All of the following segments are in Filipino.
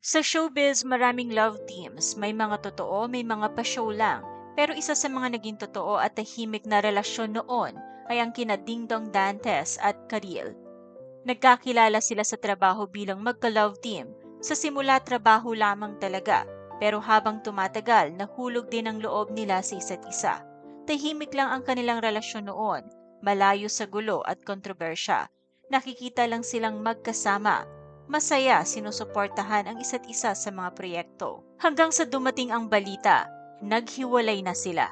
Sa showbiz, maraming love teams. May mga totoo, may mga pa-show lang. Pero isa sa mga naging totoo at tahimik na relasyon noon ay ang kina Dingdong Dantes at Karil. Nagkakilala sila sa trabaho bilang magka-love team. Sa simula, trabaho lamang talaga. Pero habang tumatagal, nahulog din ang loob nila sa isa't isa. Tahimik lang ang kanilang relasyon noon, malayo sa gulo at kontrobersya. Nakikita lang silang magkasama. Masaya, sinusuportahan ang isa't isa sa mga proyekto. Hanggang sa dumating ang balita, naghiwalay na sila.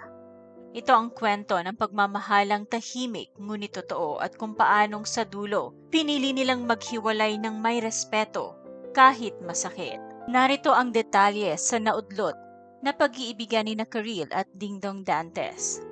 Ito ang kwento ng pagmamahalang tahimik ngunit totoo at kung paanong sa dulo, pinili nilang maghiwalay ng may respeto kahit masakit. Narito ang detalye sa naudlot na pag-iibigan ni Karil at Dingdong Dantes.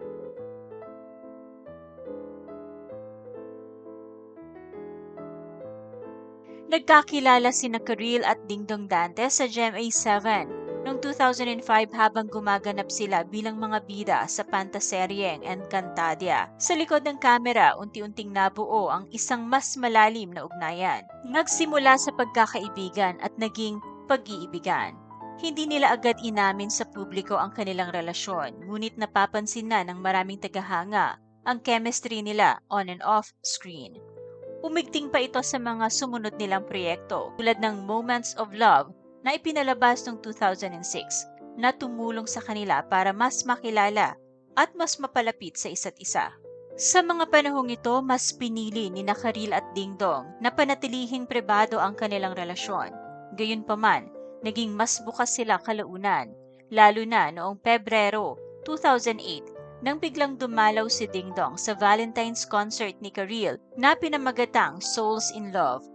Nagkakilala sina Karil at Dingdong Dantes sa GMA7 noong 2005 habang gumaganap sila bilang mga bida sa pantaseryeng Encantadia. Sa likod ng kamera, unti-unting nabuo ang isang mas malalim na ugnayan. Nagsimula sa pagkakaibigan at naging pag-iibigan. Hindi nila agad inamin sa publiko ang kanilang relasyon, ngunit napapansin na ng maraming tagahanga ang chemistry nila on and off screen. Umigting pa ito sa mga sumunod nilang proyekto tulad ng Moments of Love na ipinalabas noong 2006 na tumulong sa kanila para mas makilala at mas mapalapit sa isa't isa. Sa mga panahong ito, mas pinili ni Karil at Dingdong na panatilihing pribado ang kanilang relasyon. Gayunpaman, naging mas bukas sila kalaunan, lalo na noong Pebrero 2008 nang biglang dumalaw si Dingdong sa Valentine's concert ni Karil na pinamagatang Souls in Love.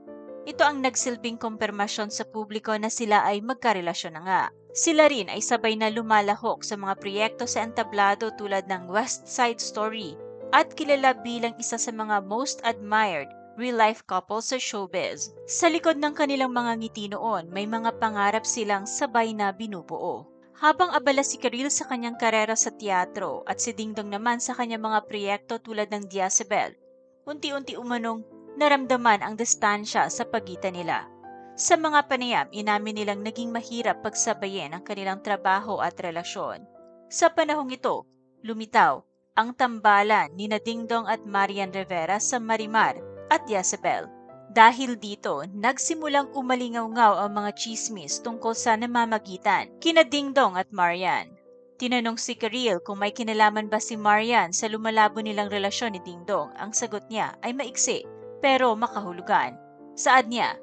Ito ang nagsilbing kumpirmasyon sa publiko na sila ay magkarelasyon na nga. Sila rin ay sabay na lumalahok sa mga proyekto sa entablado tulad ng West Side Story at kilala bilang isa sa mga most admired real-life couples sa showbiz. Sa likod ng kanilang mga ngiti noon, may mga pangarap silang sabay na binubuo. Habang abala si Karil sa kanyang karera sa teatro at si Dingdong naman sa kanyang mga proyekto tulad ng Diazabel, unti-unti umanong naramdaman ang distansya sa pagitan nila. Sa mga panayam, inamin nilang naging mahirap pagsabayin ang kanilang trabaho at relasyon. Sa panahong ito, lumitaw ang tambalan ni Dingdong at Marian Rivera sa Marimar at Diazabel. Dahil dito, nagsimulang umalingaw-ngaw ang mga chismis tungkol sa namamagitan kina Dingdong at Marian. Tinanong si Karil kung may kinalaman ba si Marian sa lumalabo nilang relasyon ni Dingdong. Ang sagot niya ay maiksi pero makahulugan. Saad niya,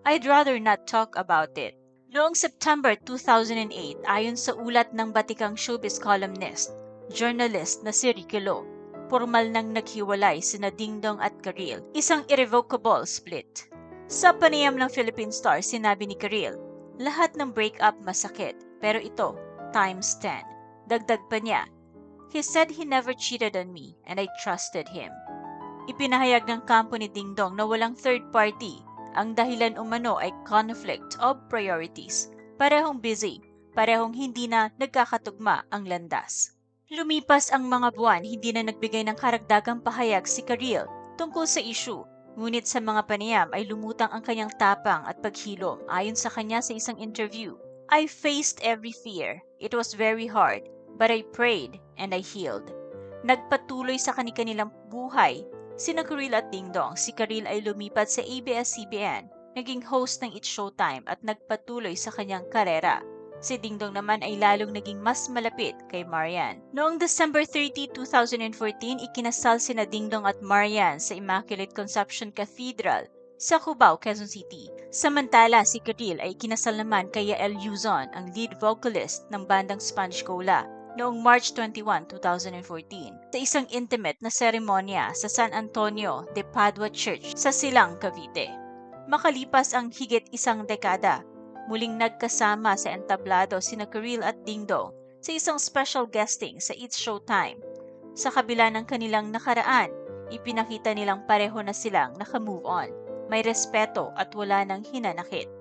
"I'd rather not talk about it." Noong September 2008, ayon sa ulat ng batikang showbiz columnist, journalist na si Ricky Lo, formal nang naghiwalay sina Dingdong at Karil, isang irrevocable split. Sa panayam ng Philippine Star, sinabi ni Karil, "Lahat ng breakup masakit, pero ito, times 10. Dagdag pa niya, "He said he never cheated on me and I trusted him." Ipinahayag ng kampo ni Dingdong na walang third party. Ang dahilan umano ay conflict of priorities. Parehong busy, parehong hindi na nagkakatugma ang landas. Lumipas ang mga buwan, hindi na nagbigay ng karagdagang pahayag si Karil tungkol sa issue. Ngunit sa mga panayam ay lumutang ang kanyang tapang at paghilom. Ayon sa kanya sa isang interview, "I faced every fear. It was very hard, but I prayed and I healed." Nagpatuloy sa kanilang buhay sina Karil at Dingdong. Si Karil ay lumipat sa ABS-CBN, naging host ng It's Showtime at nagpatuloy sa kanyang karera. Si Dingdong naman ay lalong naging mas malapit kay Marian. Noong December 30, 2014, ikinasal sina Dingdong at Marian sa Immaculate Conception Cathedral sa Cubao, Quezon City. Samantala, si Karil ay ikinasal naman kay Yael Yuzon, ang lead vocalist ng bandang Sponge Cola, noong March 21, 2014, sa isang intimate na seremonya sa San Antonio de Padua Church sa Silang, Cavite. Makalipas ang higit isang dekada, muling nagkasama sa entablado sina Karil at Dingdong sa isang special guesting sa It's Showtime. Sa kabila ng kanilang nakaraan, ipinakita nilang pareho na silang nakamove on, may respeto at wala nang hinanakit.